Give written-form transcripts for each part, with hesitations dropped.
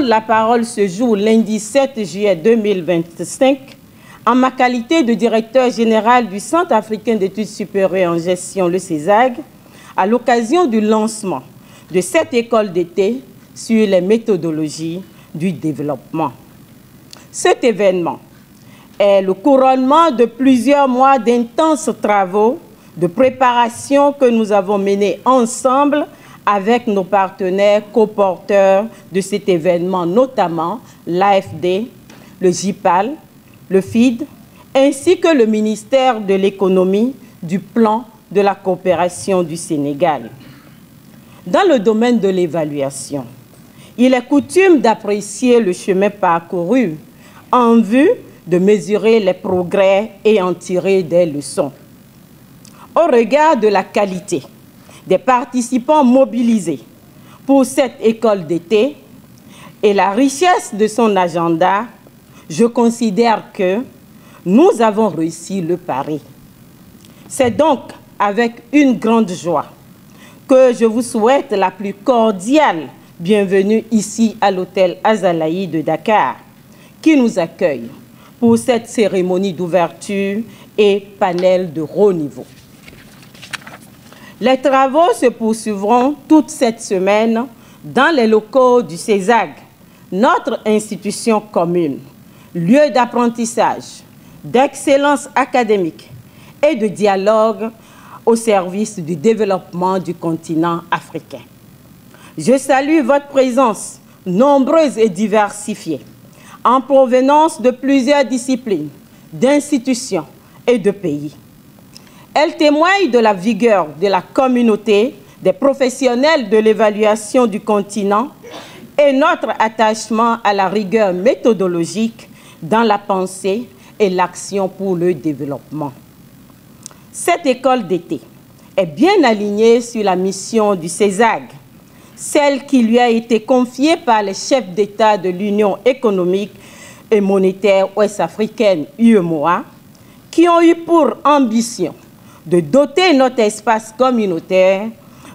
la parole ce jour, lundi 7 juillet 2025, en ma qualité de directeur général du Centre africain d'études supérieures en gestion, le CESAG, à l'occasion du lancement de cette école d'été sur les méthodologies du développement. Cet événement est le couronnement de plusieurs mois d'intenses travaux de préparation que nous avons menés ensemble avec nos partenaires co-porteurs de cet événement, notamment l'AFD, le JPAL, le FID, ainsi que le ministère de l'Économie, du Plan de la coopération du Sénégal. Dans le domaine de l'évaluation, il est coutume d'apprécier le chemin parcouru en vue de mesurer les progrès et en tirer des leçons. Au regard de la qualité des participants mobilisés pour cette école d'été et la richesse de son agenda, je considère que nous avons réussi le pari. C'est donc avec une grande joie que je vous souhaite la plus cordiale bienvenue ici à l'hôtel Azalaï de Dakar, qui nous accueille pour cette cérémonie d'ouverture et panel de haut niveau. Les travaux se poursuivront toute cette semaine dans les locaux du CESAG, notre institution commune, lieu d'apprentissage, d'excellence académique et de dialogue au service du développement du continent africain. Je salue votre présence nombreuse et diversifiée, en provenance de plusieurs disciplines, d'institutions et de pays. Elle témoigne de la vigueur de la communauté, des professionnels de l'évaluation du continent et notre attachement à la rigueur méthodologique dans la pensée et l'action pour le développement. Cette école d'été est bien alignée sur la mission du CESAG, celle qui lui a été confiée par les chefs d'État de l'Union économique et monétaire ouest-africaine, UEMOA, qui ont eu pour ambition de doter notre espace communautaire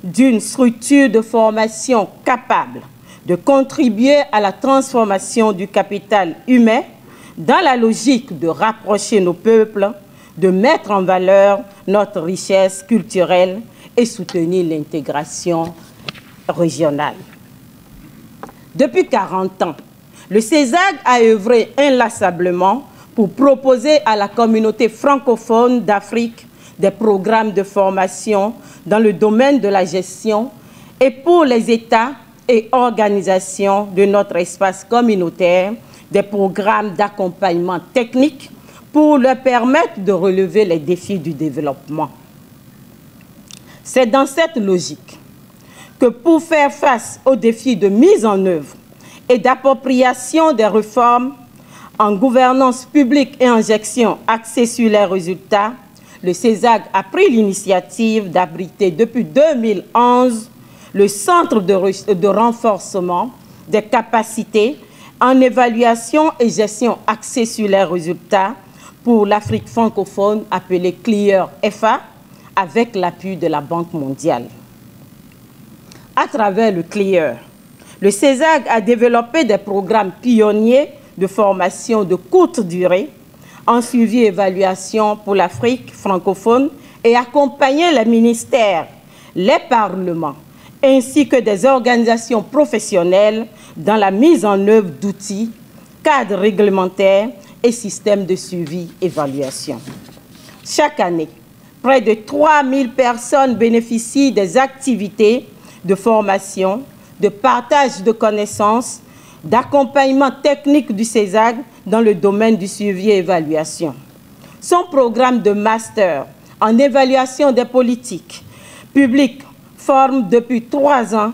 d'une structure de formation capable de contribuer à la transformation du capital humain dans la logique de rapprocher nos peuples, de mettre en valeur notre richesse culturelle et soutenir l'intégration régionale. Depuis 40 ans, le CESAG a œuvré inlassablement pour proposer à la communauté francophone d'Afrique des programmes de formation dans le domaine de la gestion et pour les États et organisations de notre espace communautaire, des programmes d'accompagnement technique pour leur permettre de relever les défis du développement. C'est dans cette logique que pour faire face aux défis de mise en œuvre et d'appropriation des réformes en gouvernance publique et en gestion axée sur les résultats, le CESAG a pris l'initiative d'abriter depuis 2011 le Centre de renforcement des capacités en évaluation et gestion axée sur les résultats pour l'Afrique francophone, appelé CLEAR FA, avec l'appui de la Banque mondiale. À travers le CLEAR, le CESAG a développé des programmes pionniers de formation de courte durée en suivi et évaluation pour l'Afrique francophone et accompagné les ministères, les parlements, ainsi que des organisations professionnelles dans la mise en œuvre d'outils, cadres réglementaires et systèmes de suivi-évaluation. Chaque année, près de 3000 personnes bénéficient des activités de formation, de partage de connaissances, d'accompagnement technique du CESAG dans le domaine du suivi et évaluation. Son programme de master en évaluation des politiques publiques forme depuis 3 ans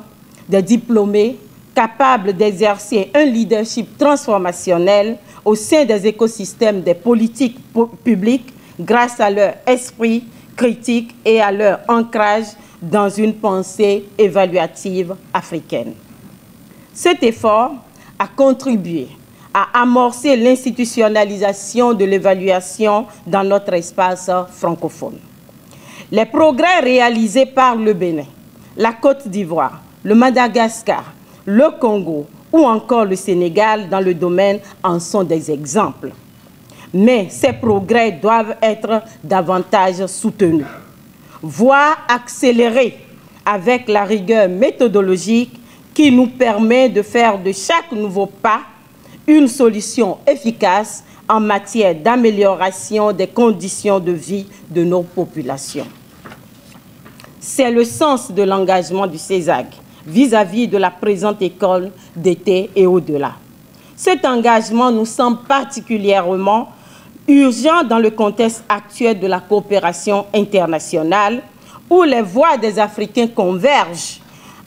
des diplômés capables d'exercer un leadership transformationnel au sein des écosystèmes des politiques publiques grâce à leur esprit critique et à leur ancrage dans une pensée évaluative africaine. Cet effort a contribué à amorcer l'institutionnalisation de l'évaluation dans notre espace francophone. Les progrès réalisés par le Bénin, la Côte d'Ivoire, le Madagascar, le Congo ou encore le Sénégal dans le domaine en sont des exemples. Mais ces progrès doivent être davantage soutenus, voire accélérés avec la rigueur méthodologique qui nous permet de faire de chaque nouveau pas une solution efficace en matière d'amélioration des conditions de vie de nos populations. C'est le sens de l'engagement du CESAG vis-à-vis de la présente école d'été et au-delà. Cet engagement nous semble particulièrement urgent dans le contexte actuel de la coopération internationale où les voix des Africains convergent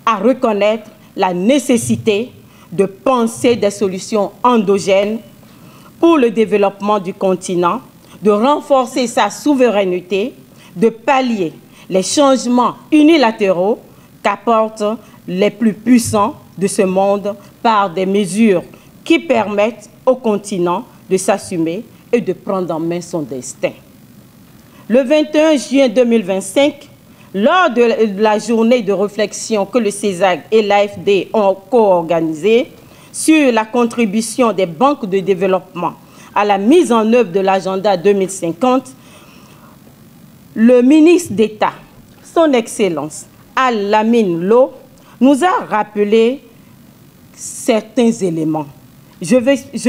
à reconnaître la nécessité de penser des solutions endogènes pour le développement du continent, de renforcer sa souveraineté, de pallier les changements unilatéraux qu'apportent les plus puissants de ce monde par des mesures qui permettent au continent de s'assumer et de prendre en main son destin. Le 21 juin 2025, lors de la journée de réflexion que le CESAG et l'AFD ont co-organisée sur la contribution des banques de développement à la mise en œuvre de l'agenda 2050, le ministre d'État, son Excellence Al-Lamine Lo, nous a rappelé certains éléments. Je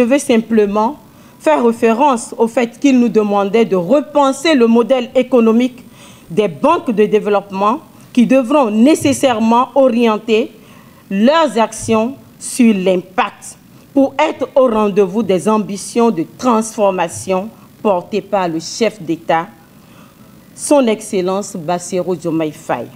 vais simplement faire référence au fait qu'il nous demandait de repenser le modèle économique des banques de développement qui devront nécessairement orienter leurs actions sur l'impact pour être au rendez-vous des ambitions de transformation portées par le chef d'État, son Excellence Bassirou Diomaye Faye.